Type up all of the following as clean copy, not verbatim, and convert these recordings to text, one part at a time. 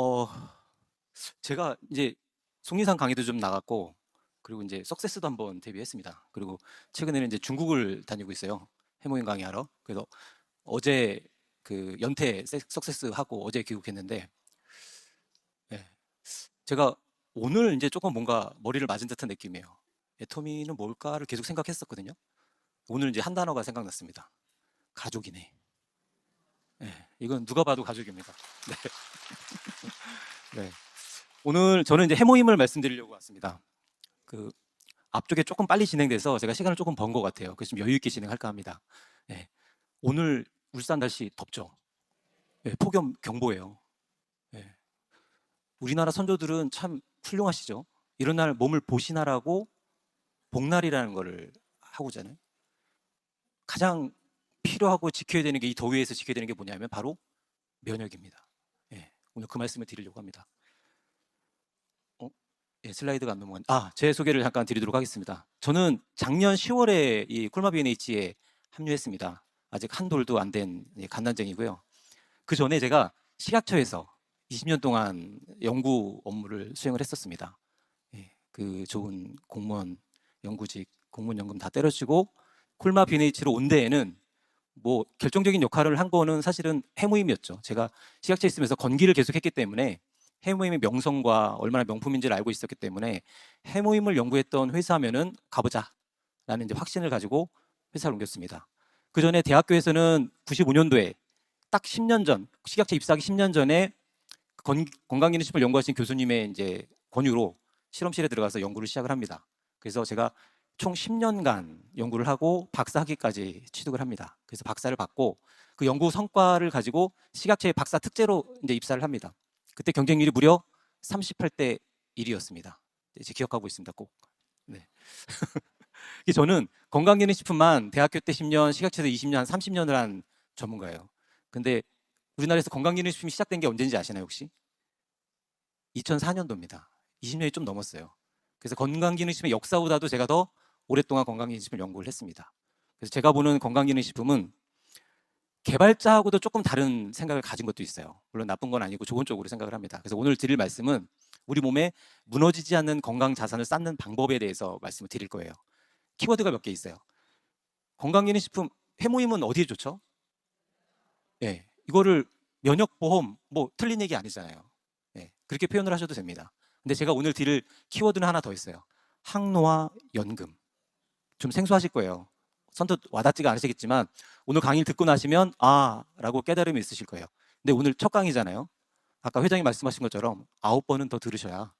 어 제가 이제 속리산 강의도 좀 나갔고, 그리고 이제 석세스도 한번 데뷔했습니다. 그리고 최근에는 이제 중국을 다니고 있어요. 해모임 강의하러. 그래서 어제 그 연태 석세스 하고 어제 귀국했는데, 예, 제가 오늘 이제 조금 뭔가 머리를 맞은 듯한 느낌이에요. 애터미는 뭘까를 계속 생각했었거든요. 오늘 이제 한 단어가 생각났습니다. 가족이네. 예, 이건 누가 봐도 가족입니다. 네. 네. 오늘 저는 이제 해모임을 말씀드리려고 왔습니다. 그 앞쪽에 조금 빨리 진행돼서 제가 시간을 조금 번 것 같아요. 그래서 좀 여유 있게 진행할까 합니다. 예, 오늘 울산 날씨 덥죠? 예, 폭염 경보예요. 예, 우리나라 선조들은 참 훌륭하시죠? 이런 날 몸을 보신하라고 복날이라는 거를 하고잖아요. 가장 필요하고 지켜야 되는 게, 이 더위에서 지켜야 되는 게 뭐냐면 바로 면역입니다. 예, 오늘 그 말씀을 드리려고 합니다. 예, 슬라이드가 안 넘어간. 제 소개를 잠깐 드리도록 하겠습니다. 저는 작년 10월에 이 콜마 BNH에 합류했습니다. 아직 한 돌도 안 된 간단쟁이고요. 그 전에 제가 식약처에서 20년 동안 연구 업무를 수행을 했었습니다. 예, 그 좋은 공무원 연구직, 공무원 연금 다 때려치고 콜마 BNH로 온 데에는 뭐 결정적인 역할을 한 거는 사실은 해모임이었죠. 제가 식약처에 있으면서 건기를 계속했기 때문에 해모임의 명성과 얼마나 명품인지를 알고 있었기 때문에 해모임을 연구했던 회사면은 가보자라는 이제 확신을 가지고 회사를 옮겼습니다. 그 전에 대학교에서는 95년도에 딱 10년 전, 식약처 입사하기 10년 전에 건강기능식품을 연구하신 교수님의 이제 권유로 실험실에 들어가서 연구를 시작을 합니다. 그래서 제가 총 10년간 연구를 하고 박사학위까지 취득을 합니다. 그래서 박사를 받고 그 연구 성과를 가지고 식약처의 박사 특제로 이제 입사를 합니다. 그때 경쟁률이 무려 38대 1이었습니다. 이제 기억하고 있습니다, 꼭. 네. 저는 건강기능식품만 대학교 때 10년, 식약처에서 20년, 한 30년을 한 전문가예요. 근데 우리나라에서 건강기능식품이 시작된 게 언제인지 아시나요, 혹시? 2004년도입니다. 20년이 좀 넘었어요. 그래서 건강기능식품의 역사보다도 제가 더 오랫동안 건강기능식품을 연구를 했습니다. 그래서 제가 보는 건강기능식품은 개발자하고도 조금 다른 생각을 가진 것도 있어요. 물론 나쁜 건 아니고 좋은 쪽으로 생각을 합니다. 그래서 오늘 드릴 말씀은 우리 몸에 무너지지 않는 건강 자산을 쌓는 방법에 대해서 말씀을 드릴 거예요. 키워드가 몇 개 있어요. 건강기능식품, 해모임은 어디에 좋죠? 예, 이거를 면역보험, 뭐 틀린 얘기 아니잖아요. 예, 그렇게 표현을 하셔도 됩니다. 근데 제가 오늘 드릴 키워드는 하나 더 있어요. 항노화 연금. 좀 생소하실 거예요. 선뜻 와닿지가 않으시겠지만 오늘 강의를 듣고 나시면 라고 깨달음이 있으실 거예요. 근데 오늘 첫 강의잖아요. 아까 회장님 말씀하신 것처럼 9번은 더 들으셔야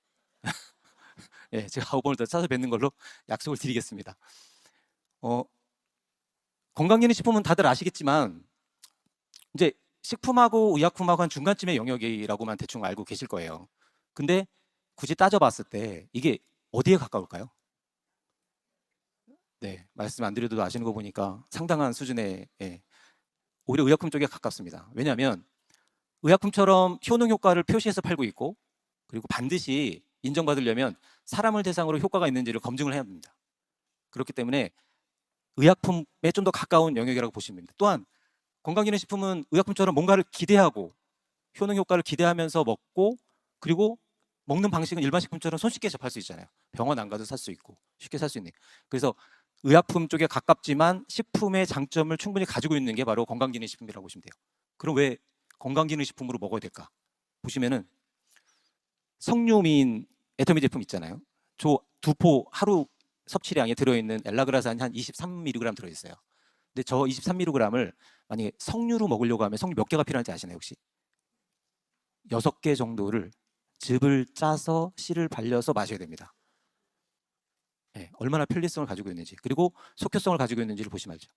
예, 제가 9번을 더 찾아뵙는 걸로 약속을 드리겠습니다. 건강기능식품은 다들 아시겠지만 이제 식품하고 의약품하고 한 중간쯤의 영역이라고만 대충 알고 계실 거예요. 근데 굳이 따져봤을 때 이게 어디에 가까울까요? 네, 말씀 안 드려도 아시는 거 보니까 상당한 수준의, 예, 오히려 의약품 쪽에 가깝습니다. 왜냐하면 의약품처럼 효능 효과를 표시해서 팔고 있고, 그리고 반드시 인정받으려면 사람을 대상으로 효과가 있는지를 검증을 해야 합니다. 그렇기 때문에 의약품에 좀 더 가까운 영역이라고 보시면 됩니다. 또한 건강기능식품은 의약품처럼 뭔가를 기대하고 효능 효과를 기대하면서 먹고, 그리고 먹는 방식은 일반 식품처럼 손쉽게 접할 수 있잖아요. 병원 안 가도 살 수 있고 쉽게 살 수 있는. 그래서 의약품 쪽에 가깝지만 식품의 장점을 충분히 가지고 있는 게 바로 건강기능식품이라고 보시면 돼요. 그럼 왜 건강기능식품으로 먹어야 될까? 보시면은 석류민 애터미 제품 있잖아요. 저 두 포 하루 섭취량에 들어있는 엘라그라산이 한 23mg 들어있어요. 근데 저 23mg을 만약에 석류로 먹으려고 하면 석류 몇 개가 필요한지 아시나요, 혹시? 6개 정도를 즙을 짜서 씨를 발려서 마셔야 됩니다. 네, 얼마나 편리성을 가지고 있는지, 그리고 속효성을 가지고 있는지를 보시면 알죠.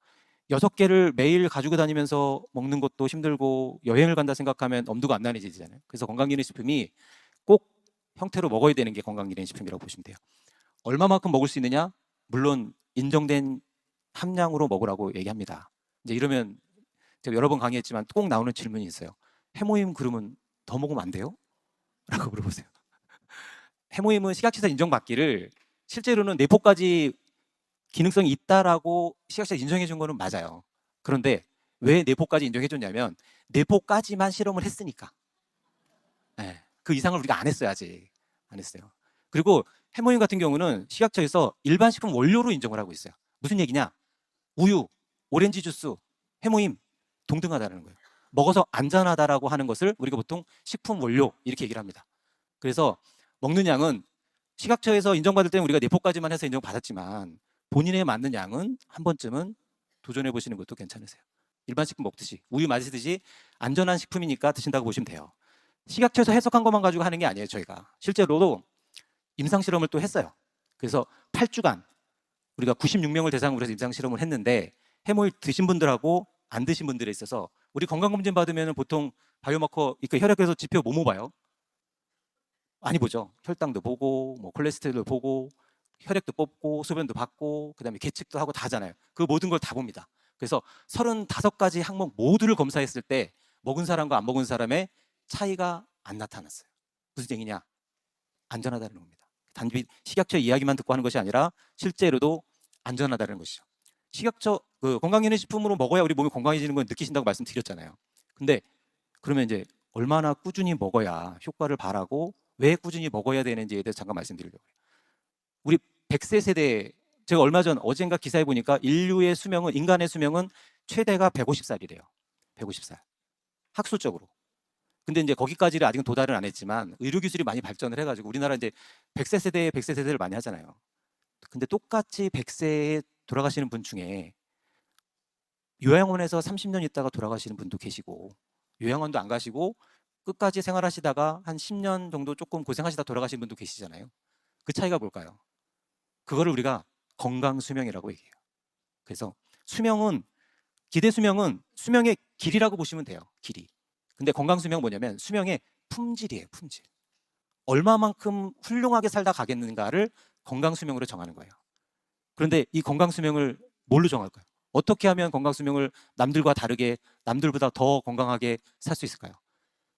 6개를 매일 가지고 다니면서 먹는 것도 힘들고 여행을 간다 생각하면 엄두가 안 나는 짓이잖아요. 그래서 건강기능식품이 꼭 형태로 먹어야 되는 게 건강기능식품이라고 보시면 돼요. 얼마만큼 먹을 수 있느냐? 물론 인정된 함량으로 먹으라고 얘기합니다. 이제 이러면 제가 여러 번 강의했지만 꼭 나오는 질문이 있어요. 해모임 그러면 더 먹으면 안 돼요? 라고 물어보세요. 해모임은 식약처에서 인정받기를 실제로는 내포까지 기능성이 있다라고 식약처에서 인정해 준 거는 맞아요. 그런데 왜 내포까지 인정해 줬냐면 내포까지만 실험을 했으니까. 네. 그 이상을 우리가 안 했어요. 아직 안 했어요. 그리고 해모임 같은 경우는 식약처에서 일반 식품 원료로 인정을 하고 있어요. 무슨 얘기냐? 우유, 오렌지 주스, 해모임 동등하다는 거예요. 먹어서 안전하다라고 하는 것을 우리가 보통 식품 원료 이렇게 얘기를 합니다. 그래서 먹는 양은 식약처에서 인정받을 때는 우리가 내포까지만 해서 인정받았지만 본인에 맞는 양은 한 번쯤은 도전해 보시는 것도 괜찮으세요. 일반 식품 먹듯이 우유 마시듯이 안전한 식품이니까 드신다고 보시면 돼요. 식약처에서 해석한 것만 가지고 하는 게 아니에요. 저희가 실제로도 임상실험을 또 했어요. 그래서 8주간 우리가 96명을 대상으로 해서 임상실험을 했는데 해모임 드신 분들하고 안 드신 분들에 있어서 우리 건강검진 받으면 보통 바이오마커, 그러니까 혈액에서 지표 뭐뭐 봐요? 많이 보죠. 혈당도 보고 뭐 콜레스테롤도 보고 혈액도 뽑고 소변도 받고 그다음에 계측도 하고 다 하잖아요. 그 모든 걸 다 봅니다. 그래서 35가지 항목 모두를 검사했을 때 먹은 사람과 안 먹은 사람의 차이가 안 나타났어요. 무슨 얘기냐? 안전하다는 겁니다. 단지 식약처 이야기만 듣고 하는 것이 아니라 실제로도 안전하다는 것이죠. 식약처 건강기능식품으로 먹어야 우리 몸이 건강해지는 건 느끼신다고 말씀드렸잖아요. 근데 그러면 이제 얼마나 꾸준히 먹어야 효과를 발하고 왜 꾸준히 먹어야 되는지에 대해서 잠깐 말씀드리려고요. 우리 100세 세대, 제가 얼마 전 어젠가 기사에 보니까 인류의 수명은, 인간의 수명은 최대가 150살이래요. 150살. 학술적으로. 근데 이제 거기까지를 아직은 도달은 안 했지만 의료기술이 많이 발전을 해가지고 우리나라 이제 100세 세대에 100세 세대를 많이 하잖아요. 근데 똑같이 100세에 돌아가시는 분 중에 요양원에서 30년 있다가 돌아가시는 분도 계시고 요양원도 안 가시고 끝까지 생활하시다가 한 10년 정도 조금 고생하시다 돌아가시는 분도 계시잖아요. 그 차이가 뭘까요? 그거를 우리가 건강수명이라고 얘기해요. 그래서 수명은, 기대 수명은 수명의 길이라고 보시면 돼요. 길이. 근데 건강수명은 뭐냐면 수명의 품질이에요. 품질. 얼마만큼 훌륭하게 살다 가겠는가를 건강수명으로 정하는 거예요. 그런데 이 건강수명을 뭘로 정할까요? 어떻게 하면 건강수명을 남들과 다르게, 남들보다 더 건강하게 살 수 있을까요?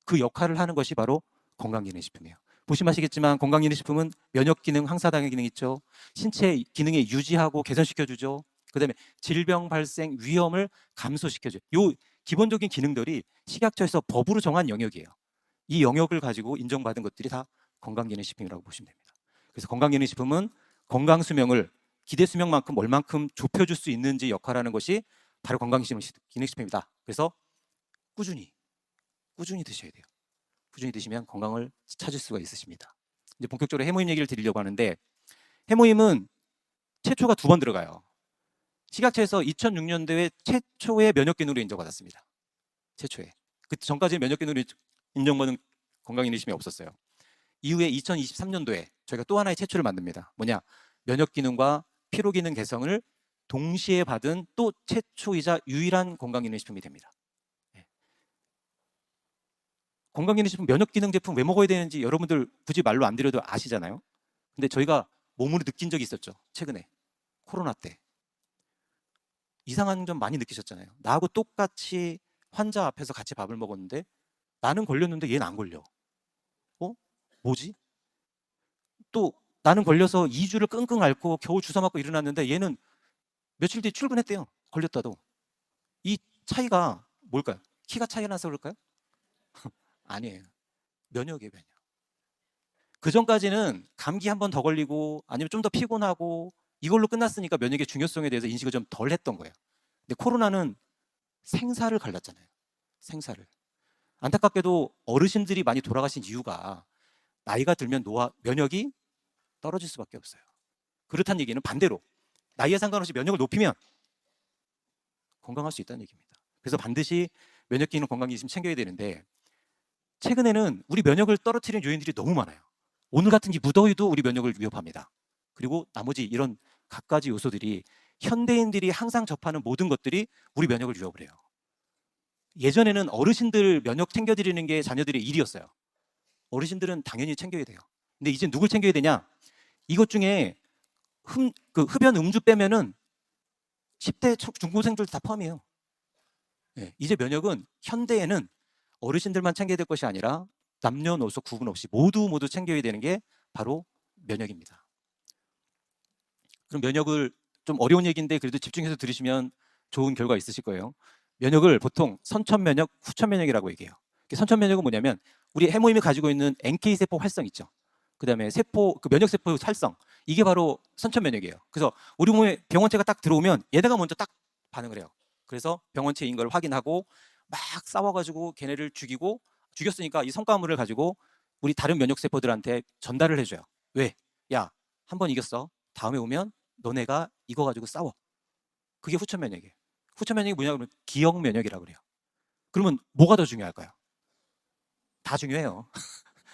그 역할을 하는 것이 바로 건강기능식품이에요. 보시면 아시겠지만 건강기능식품은 면역기능, 항사당의 기능 있죠. 신체 기능에 유지하고 개선시켜주죠. 그 다음에 질병 발생 위험을 감소시켜줘요. 요 기본적인 기능들이 식약처에서 법으로 정한 영역이에요. 이 영역을 가지고 인정받은 것들이 다 건강기능식품이라고 보시면 됩니다. 그래서 건강기능식품은 건강수명을 기대수명만큼 얼만큼 좁혀줄 수 있는지 역할하는 것이 바로 건강기능식품이다. 그래서 꾸준히 드셔야 돼요. 꾸준히 드시면 건강을 찾을 수가 있으십니다. 이제 본격적으로 해모임 얘기를 드리려고 하는데 해모임은 최초가 2번 들어가요. 식약처에서 2006년도에 최초의 면역기능으로 인정받았습니다. 최초에. 그 전까지 면역기능으로 인정받은 건강기능식품이 없었어요. 이후에 2023년도에 저희가 또 하나의 최초를 만듭니다. 뭐냐? 면역기능과 피로기능 개선을 동시에 받은 또 최초이자 유일한 건강기능식품이 됩니다. 건강기능식품, 면역기능 제품 왜 먹어야 되는지 여러분들 굳이 말로 안 드려도 아시잖아요. 근데 저희가 몸으로 느낀 적이 있었죠. 최근에 코로나 때 이상한 점 많이 느끼셨잖아요. 나하고 똑같이 환자 앞에서 같이 밥을 먹었는데 나는 걸렸는데 얘는 안 걸려. 뭐지? 또 나는 걸려서 2주를 끙끙 앓고 겨우 주사 맞고 일어났는데 얘는 며칠 뒤에 출근했대요. 걸렸다도. 이 차이가 뭘까요? 키가 차이가 나서 그럴까요? 아니에요. 면역이에요, 면역. 그 전까지는 감기 한 번 더 걸리고 아니면 좀 더 피곤하고 이걸로 끝났으니까 면역의 중요성에 대해서 인식을 좀 덜 했던 거예요. 근데 코로나는 생사를 갈랐잖아요. 생사를. 안타깝게도 어르신들이 많이 돌아가신 이유가 나이가 들면 면역이 떨어질 수밖에 없어요. 그렇다는 얘기는 반대로 나이에 상관없이 면역을 높이면 건강할 수 있다는 얘기입니다. 그래서 반드시 면역기능 건강기능 챙겨야 되는데 최근에는 우리 면역을 떨어뜨리는 요인들이 너무 많아요. 오늘 같은 이 무더위도 우리 면역을 위협합니다. 그리고 나머지 이런 갖가지 요소들이 현대인들이 항상 접하는 모든 것들이 우리 면역을 위협을 해요. 예전에는 어르신들 면역 챙겨드리는 게 자녀들의 일이었어요. 어르신들은 당연히 챙겨야 돼요. 근데 이제 누굴 챙겨야 되냐? 이것 중에 흡연 음주 빼면은 10대 중고생들 다 포함이에요. 네, 이제 면역은 현대에는 어르신들만 챙겨야 될 것이 아니라 남녀노소 구분 없이 모두 챙겨야 되는 게 바로 면역입니다. 그럼 면역을 좀 어려운 얘기인데 그래도 집중해서 들으시면 좋은 결과 있으실 거예요. 면역을 보통 선천면역, 후천면역이라고 얘기해요. 선천 면역은 뭐냐면 우리 해모임이 가지고 있는 NK 세포 활성 있죠. 그다음에 세포 그 면역 세포 활성 이게 바로 선천 면역이에요. 그래서 우리 몸에 병원체가 딱 들어오면 얘네가 먼저 딱 반응을 해요. 그래서 병원체인 걸 확인하고 막 싸워가지고 걔네를 죽였으니까 이 성과물을 가지고 우리 다른 면역 세포들한테 전달을 해줘요. 왜? 야, 한 번 이겼어. 다음에 오면 너네가 이거 가지고 싸워. 그게 후천 면역이에요. 후천 면역이 뭐냐 그러면 기억 면역이라고 그래요. 그러면 뭐가 더 중요할까요? 다 중요해요.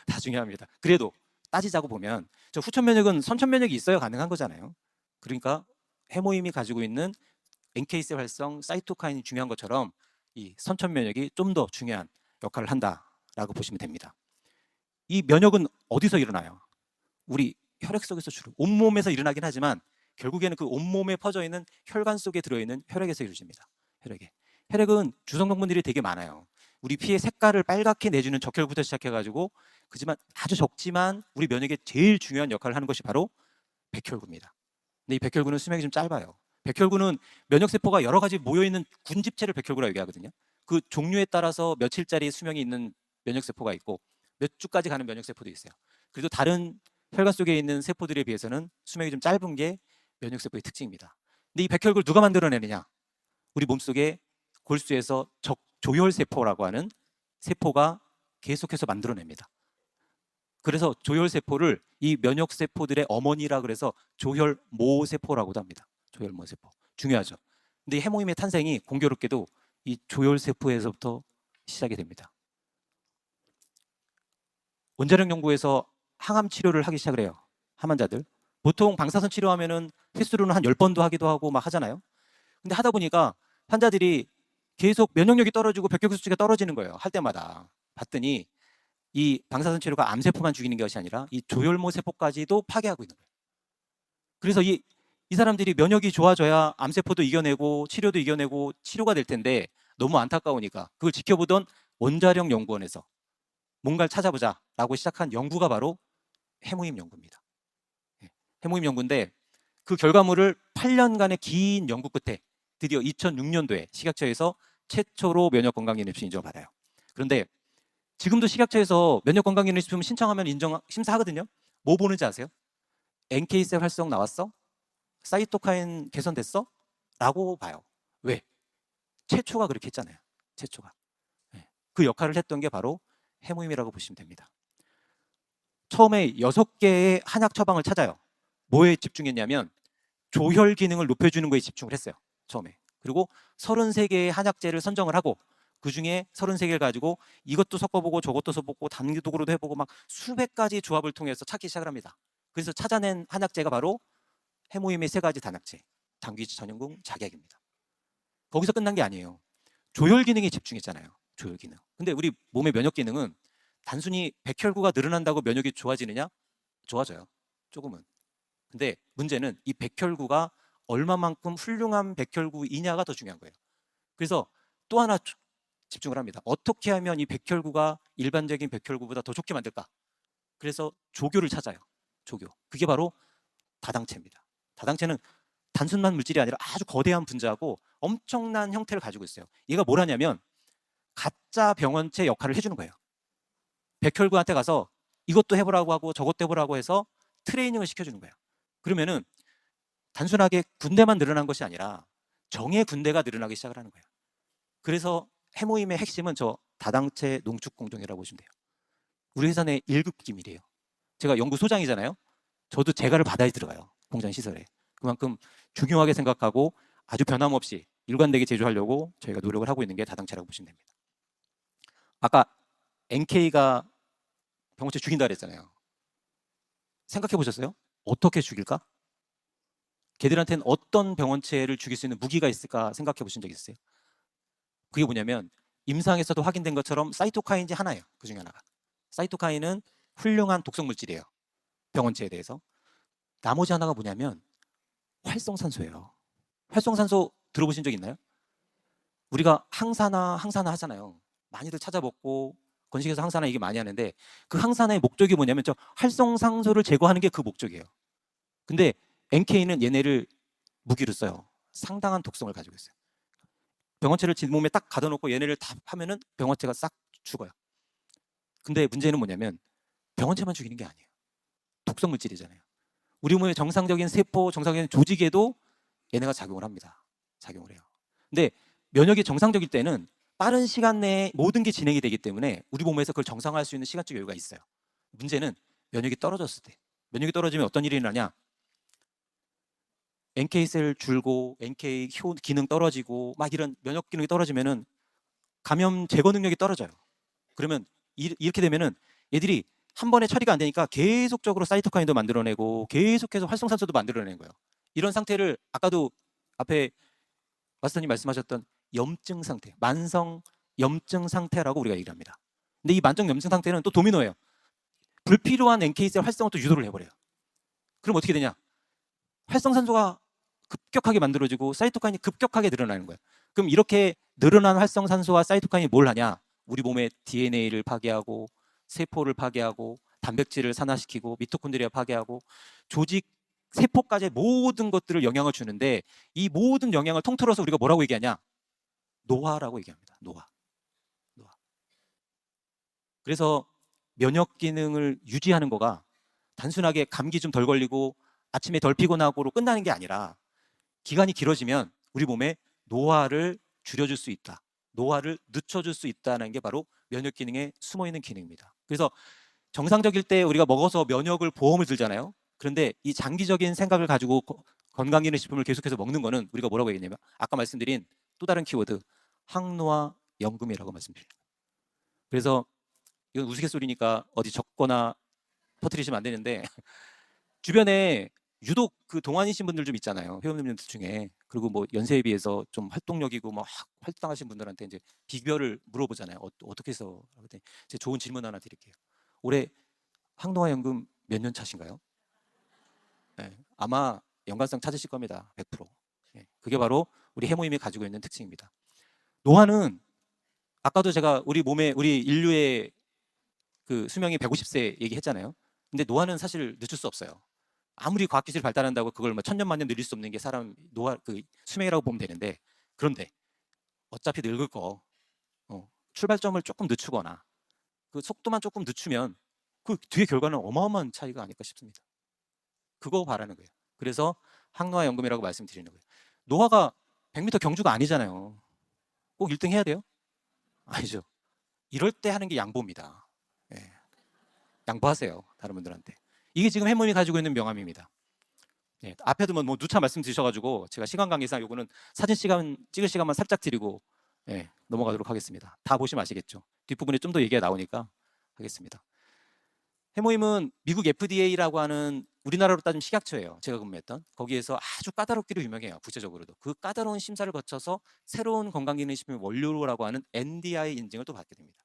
다 중요합니다. 그래도 따지자고 보면 저 후천 면역은 선천 면역이 있어야 가능한 거잖아요. 그러니까 해모임이 가지고 있는 NK세 활성, 사이토카인이 중요한 것처럼 이 선천 면역이 좀 더 중요한 역할을 한다라고 보시면 됩니다. 이 면역은 어디서 일어나요? 우리 혈액 속에서 주로 온몸에서 일어나긴 하지만 결국에는 그 온몸에 퍼져 있는 혈관 속에 들어있는 혈액에서 이루어집니다. 혈액은 주성 성분들이 되게 많아요. 우리 피의 색깔을 빨갛게 내주는 적혈부터 시작해가지고 그지만 아주 적지만 우리 면역에 제일 중요한 역할을 하는 것이 바로 백혈구입니다. 근데 이 백혈구는 수명이 좀 짧아요. 백혈구는 면역세포가 여러 가지 모여있는 군집체를 백혈구라고 얘기하거든요. 그 종류에 따라서 며칠짜리 수명이 있는 면역세포가 있고 몇 주까지 가는 면역세포도 있어요. 그래도 다른 혈관 속에 있는 세포들에 비해서는 수명이 좀 짧은 게 면역세포의 특징입니다. 근데 이 백혈구를 누가 만들어내느냐? 우리 몸속에 골수에서 조혈세포라고 하는 세포가 계속해서 만들어냅니다. 그래서 조혈세포를 이 면역세포들의 어머니라 그래서 조혈모세포라고도 합니다. 조혈모세포. 중요하죠. 근데 이 해모임의 탄생이 공교롭게도 이 조혈세포에서부터 시작이 됩니다. 원자력 연구에서 항암 치료를 하기 시작을 해요. 항 환자들. 보통 방사선 치료하면은 횟수로는 한 10번도 하기도 하고 막 하잖아요. 근데 하다 보니까 환자들이 계속 면역력이 떨어지고 백혈구 수치가 떨어지는 거예요. 할 때마다. 봤더니 이 방사선 치료가 암세포만 죽이는 것이 아니라 이 조혈모 세포까지도 파괴하고 있는 거예요. 그래서 이 사람들이 면역이 좋아져야 암세포도 이겨내고 치료도 이겨내고 치료가 될 텐데 너무 안타까우니까 그걸 지켜보던 원자력 연구원에서 뭔가를 찾아보자라고 시작한 연구가 바로 해모임 연구입니다. 해모임 연구인데 그 결과물을 8년간의 긴 연구 끝에 드디어 2006년도에 식약처에서 최초로 면역건강기능식품 인정을 받아요. 그런데 지금도 식약처에서 면역건강기능식품 신청하면 심사하거든요. 뭐 보는지 아세요? NK셀 활성 나왔어? 사이토카인 개선됐어? 라고 봐요. 왜? 최초가 그렇게 했잖아요. 최초가. 그 역할을 했던 게 바로 해모임이라고 보시면 됩니다. 처음에 6개의 한약 처방을 찾아요. 뭐에 집중했냐면 조혈 기능을 높여주는 거에 집중을 했어요. 처음에. 그리고 33개의 한약재를 선정을 하고 그중에 33개를 가지고 이것도 섞어보고 저것도 섞어보고 단기독으로도 해보고 막 수백 가지 조합을 통해서 찾기 시작을 합니다. 그래서 찾아낸 한약재가 바로 해모임의 3가지 단약재, 장귀지 전용궁, 작약입니다. 거기서 끝난 게 아니에요. 조혈 기능에 집중했잖아요. 조혈 기능. 근데 우리 몸의 면역 기능은 단순히 백혈구가 늘어난다고 면역이 좋아지느냐? 좋아져요. 조금은. 근데 문제는 이 백혈구가 얼마만큼 훌륭한 백혈구이냐가 더 중요한 거예요. 그래서 또 하나 집중을 합니다. 어떻게 하면 이 백혈구가 일반적인 백혈구보다 더 좋게 만들까? 그래서 조교를 찾아요. 조교. 그게 바로 다당체입니다. 다당체는 단순한 물질이 아니라 아주 거대한 분자하고 엄청난 형태를 가지고 있어요. 얘가 뭘 하냐면 가짜 병원체 역할을 해주는 거예요. 백혈구한테 가서 이것도 해보라고 하고 저것도 해보라고 해서 트레이닝을 시켜주는 거예요. 그러면은 단순하게 군대만 늘어난 것이 아니라 정의 군대가 늘어나기 시작을 하는 거예요. 그래서 해모임의 핵심은 저 다당체 농축공정이라고 보시면 돼요. 우리 회사 내 1급 기밀이에요. 제가 연구소장이잖아요. 저도 재가를 받아야 들어가요. 공장 시설에. 그만큼 중요하게 생각하고 아주 변함없이 일관되게 제조하려고 저희가 노력을 하고 있는 게 다당체라고 보시면 됩니다. 아까 NK가 병원체 죽인다 그랬잖아요. 생각해 보셨어요? 어떻게 죽일까? 걔들한테는 어떤 병원체를 죽일 수 있는 무기가 있을까 생각해 보신 적 있으세요? 그게 뭐냐면 임상에서도 확인된 것처럼 사이토카인이 하나예요. 그 중에 하나가. 사이토카인은 훌륭한 독성 물질이에요. 병원체에 대해서. 나머지 하나가 뭐냐면 활성산소예요. 활성산소 들어보신 적 있나요? 우리가 항산화 하잖아요. 많이들 찾아먹고 건식에서 항산화 얘기 많이 하는데 그 항산화의 목적이 뭐냐면 저 활성산소를 제거하는 게 그 목적이에요. 근데 NK는 얘네를 무기로 써요. 상당한 독성을 가지고 있어요. 병원체를 제 몸에 딱 가둬놓고 얘네를 다 하면은 병원체가 싹 죽어요. 근데 문제는 뭐냐면 병원체만 죽이는 게 아니에요. 독성 물질이잖아요. 우리 몸의 정상적인 세포, 정상적인 조직에도 얘네가 작용을 합니다. 작용을 해요. 근데 면역이 정상적일 때는 빠른 시간 내에 모든 게 진행이 되기 때문에 우리 몸에서 그걸 정상화할 수 있는 시간적 여유가 있어요. 문제는 면역이 떨어졌을 때. 면역이 떨어지면 어떤 일이 일어나냐? NK셀 줄고 NK 효 기능 떨어지고 막 이런 면역 기능이 떨어지면은 감염 제거 능력이 떨어져요. 그러면 이렇게 되면은 얘들이 한 번에 처리가 안 되니까 계속적으로 사이토카인도 만들어내고 계속해서 활성산소도 만들어내는 거예요. 이런 상태를 아까도 앞에 마스터님 말씀하셨던 염증 상태, 만성 염증 상태라고 우리가 얘기를 합니다. 근데 이 만성 염증 상태는 또 도미노예요. 불필요한 NK셀 활성을 또 유도를 해버려요. 그럼 어떻게 되냐? 활성산소가 급격하게 만들어지고 사이토카인이 급격하게 늘어나는 거예요. 그럼 이렇게 늘어난 활성산소와 사이토카인이 뭘 하냐? 우리 몸의 DNA를 파괴하고 세포를 파괴하고 단백질을 산화시키고 미토콘드리아 파괴하고 조직 세포까지 모든 것들을 영향을 주는데 이 모든 영향을 통틀어서 우리가 뭐라고 얘기하냐? 노화라고 얘기합니다. 노화. 그래서 면역 기능을 유지하는 거가 단순하게 감기 좀 덜 걸리고 아침에 덜 피곤하고로 끝나는 게 아니라 기간이 길어지면 우리 몸에 노화를 줄여줄 수 있다. 노화를 늦춰줄 수 있다는 게 바로 면역 기능에 숨어있는 기능입니다. 그래서 정상적일 때 우리가 먹어서 면역을 보험을 들잖아요. 그런데 이 장기적인 생각을 가지고 건강기능식품을 계속해서 먹는 거는 우리가 뭐라고 얘기했냐면 아까 말씀드린 또 다른 키워드 항노화 연금이라고 말씀드려요. 그래서 이건 우스갯소리니까 어디 적거나 퍼뜨리시면 안 되는데 주변에 유독 그 동안이신 분들 좀 있잖아요. 회원님들 중에. 그리고 뭐 연세에 비해서 좀 활동력이고 막 활동하신 분들한테 이제 비결을 물어보잖아요. 어떻게 해서? 그랬더니 제가 좋은 질문 하나 드릴게요. 올해 항노화연금 몇 년 차신가요? 네, 아마 연관성 찾으실 겁니다. 100%. 네, 그게 바로 우리 해모임이 가지고 있는 특징입니다. 노화는 아까도 제가 우리 몸에 우리 인류의 그 수명이 150세 얘기했잖아요. 근데 노화는 사실 늦출 수 없어요. 아무리 과학기술이 발달한다고 그걸 뭐 천년 만년 늘릴 수 없는 게 사람 노화 그 수명이라고 보면 되는데 그런데 어차피 늙을 거 출발점을 조금 늦추거나 그 속도만 조금 늦추면 그 뒤에 결과는 어마어마한 차이가 아닐까 싶습니다. 그거 바라는 거예요. 그래서 항노화 연금이라고 말씀드리는 거예요. 노화가 100m 경주가 아니잖아요. 꼭 1등 해야 돼요? 아니죠. 이럴 때 하는 게 양보입니다. 예. 양보하세요. 다른 분들한테. 이게 지금 해모임이 가지고 있는 명암입니다. 예, 앞에도 뭐 누차 말씀 주셔가지고 제가 시간 관계상 요거는 사진 시간 찍을 시간만 살짝 드리고 넘어가도록 하겠습니다. 다 보시면 아시겠죠. 뒷부분에 좀 더 얘기가 나오니까 하겠습니다. 해모임은 미국 FDA라고 하는 우리나라로 따지면 식약처예요. 제가 근무했던 거기에서 아주 까다롭기로 유명해요. 국제적으로도 그 까다로운 심사를 거쳐서 새로운 건강기능식품 원료라고 하는 NDI 인증을 또 받게 됩니다.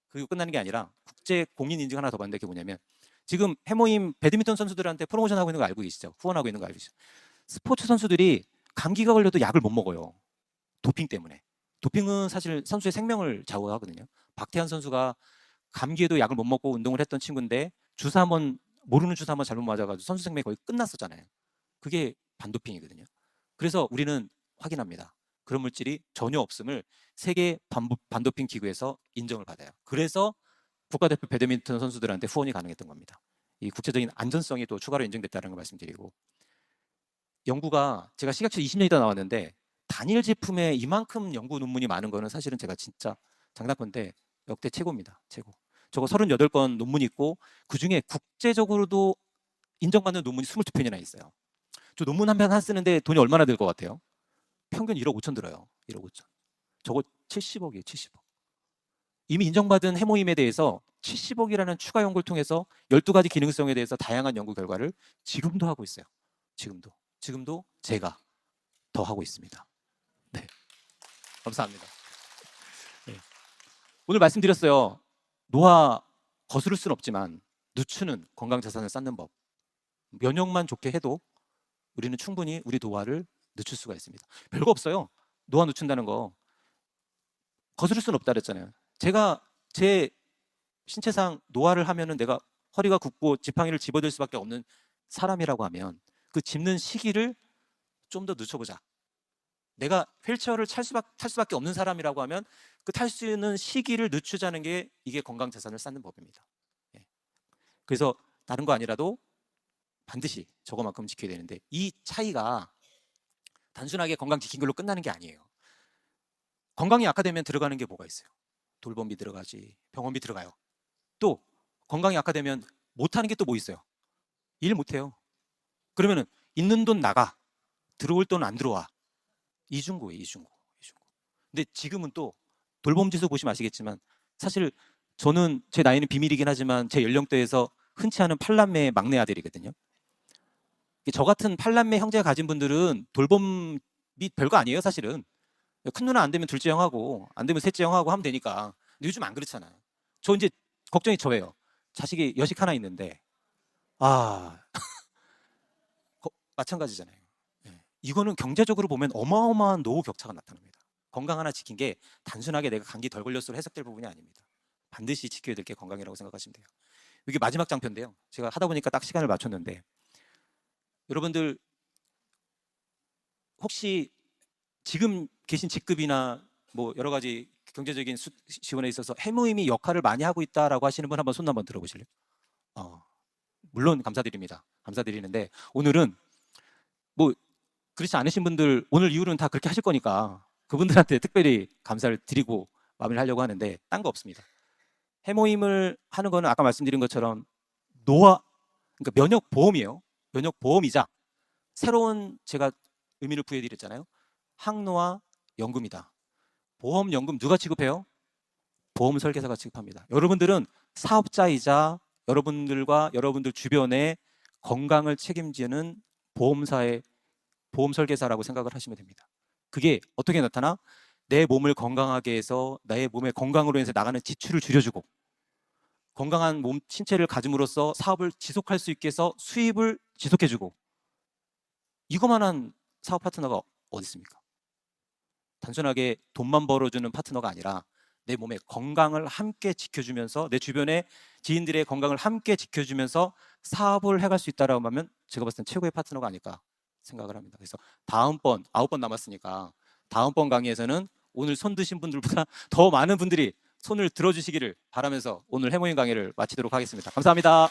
그리고 끝나는 게 아니라 국제 공인 인증 하나 더 받는 게 뭐냐면 지금 해모임 배드민턴 선수들한테 프로모션하고 있는 거 알고 계시죠? 후원하고 있는 거 알고 계시죠? 스포츠 선수들이 감기가 걸려도 약을 못 먹어요. 도핑 때문에. 도핑은 사실 선수의 생명을 좌우하거든요. 박태환 선수가 감기에도 약을 못 먹고 운동을 했던 친구인데 주사 한번 모르는 주사 한번 잘못 맞아가지고 선수 생명이 거의 끝났었잖아요. 그게 반도핑이거든요. 그래서 우리는 확인합니다. 그런 물질이 전혀 없음을 세계 반도핑 기구에서 인정을 받아요. 그래서 국가대표 배드민턴 선수들한테 후원이 가능했던 겁니다. 이 국제적인 안전성이 또 추가로 인정됐다는 걸 말씀드리고 연구가 제가 식약처 20년이다 나왔는데 단일 제품에 이만큼 연구 논문이 많은 거는 사실은 제가 진짜 장난건데 역대 최고입니다. 최고. 저거 38건 논문이 있고 그중에 국제적으로도 인정받는 논문이 22편이나 있어요. 저 논문 한 편 쓰는데 돈이 얼마나 들 것 같아요? 평균 1억 5천 들어요. 1억 5천. 저거 70억이에요. 70억. 이미 인정받은 해모임에 대해서 70억이라는 추가 연구를 통해서 12가지 기능성에 대해서 다양한 연구 결과를 지금도 하고 있어요. 지금도 제가 더 하고 있습니다. 네. 감사합니다. 네. 오늘 말씀드렸어요. 노화 거스를 수는 없지만 늦추는 건강 자산을 쌓는 법. 면역만 좋게 해도 우리는 충분히 우리 노화를 늦출 수가 있습니다. 별거 없어요. 노화 늦춘다는 거 거스를 수는 없다 그랬잖아요. 제가 제 신체상 노화를 하면은 내가 허리가 굽고 지팡이를 집어들 수밖에 없는 사람이라고 하면 그 짚는 시기를 좀 더 늦춰보자. 내가 휠체어를 탈 수밖에 없는 사람이라고 하면 그 탈 수 있는 시기를 늦추자는 게 이게 건강 자산을 쌓는 법입니다. 예. 그래서 다른 거 아니라도 반드시 저거만큼 지켜야 되는데 이 차이가 단순하게 건강 지킨 걸로 끝나는 게 아니에요. 건강이 악화되면 들어가는 게 뭐가 있어요? 돌봄비 들어가지, 병원비 들어가요. 또 건강이 악화되면 못하는 게 또 뭐 있어요? 일 못해요. 그러면은 있는 돈 나가, 들어올 돈 안 들어와. 이중고예요, 이중고. 근데 지금은 또 돌봄 지수 보시면 아시겠지만 사실 저는 제 나이는 비밀이긴 하지만 제 연령대에서 흔치 않은 8남매의 막내 아들이거든요. 저 같은 8남매 형제가 가진 분들은 돌봄비 별거 아니에요, 사실은. 큰 누나 안 되면 둘째 형하고 안 되면 셋째 형하고 하면 되니까. 근데 요즘 안 그렇잖아요. 저 이제 걱정이 저예요. 자식이 여식 하나 있는데 아 마찬가지잖아요. 예. 이거는 경제적으로 보면 어마어마한 노후 격차가 나타납니다. 건강 하나 지킨 게 단순하게 내가 감기 덜 걸렸으로 해석될 부분이 아닙니다. 반드시 지켜야 될 게 건강이라고 생각하시면 돼요. 이게 마지막 장표인데요. 제가 하다 보니까 딱 시간을 맞췄는데 여러분들 혹시 지금 계신 직급이나 뭐 여러 가지 경제적인 지원에 있어서 해모임이 역할을 많이 하고 있다라고 하시는 분 한번 손 한번 들어보실래요? 물론 감사드립니다. 감사드리는데 오늘은 뭐 그렇지 않으신 분들 오늘 이후로는 다 그렇게 하실 거니까 그분들한테 특별히 감사를 드리고 마무리를 하려고 하는데 딴 거 없습니다. 해모임을 하는 거는 아까 말씀드린 것처럼 노화, 그러니까 면역보험이에요. 면역보험이자 새로운 제가 의미를 부여드렸잖아요. 항노화 연금이다. 보험연금 누가 지급해요? 보험 설계사가 지급합니다. 여러분들은 사업자이자 여러분들과 여러분들 주변의 건강을 책임지는 보험사의 보험 설계사라고 생각을 하시면 됩니다. 그게 어떻게 나타나? 내 몸을 건강하게 해서 내 몸의 건강으로 인해서 나가는 지출을 줄여주고 건강한 몸 신체를 가짐으로써 사업을 지속할 수 있게 해서 수입을 지속해주고 이거만한 사업 파트너가 어디 있습니까? 단순하게 돈만 벌어주는 파트너가 아니라 내 몸의 건강을 함께 지켜주면서 내 주변의 지인들의 건강을 함께 지켜주면서 사업을 해갈 수 있다라고 하면 제가 봤을 땐 최고의 파트너가 아닐까 생각을 합니다. 그래서 다음번 9번 남았으니까 다음번 강의에서는 오늘 손 드신 분들보다 더 많은 분들이 손을 들어주시기를 바라면서 오늘 해모임 강의를 마치도록 하겠습니다. 감사합니다.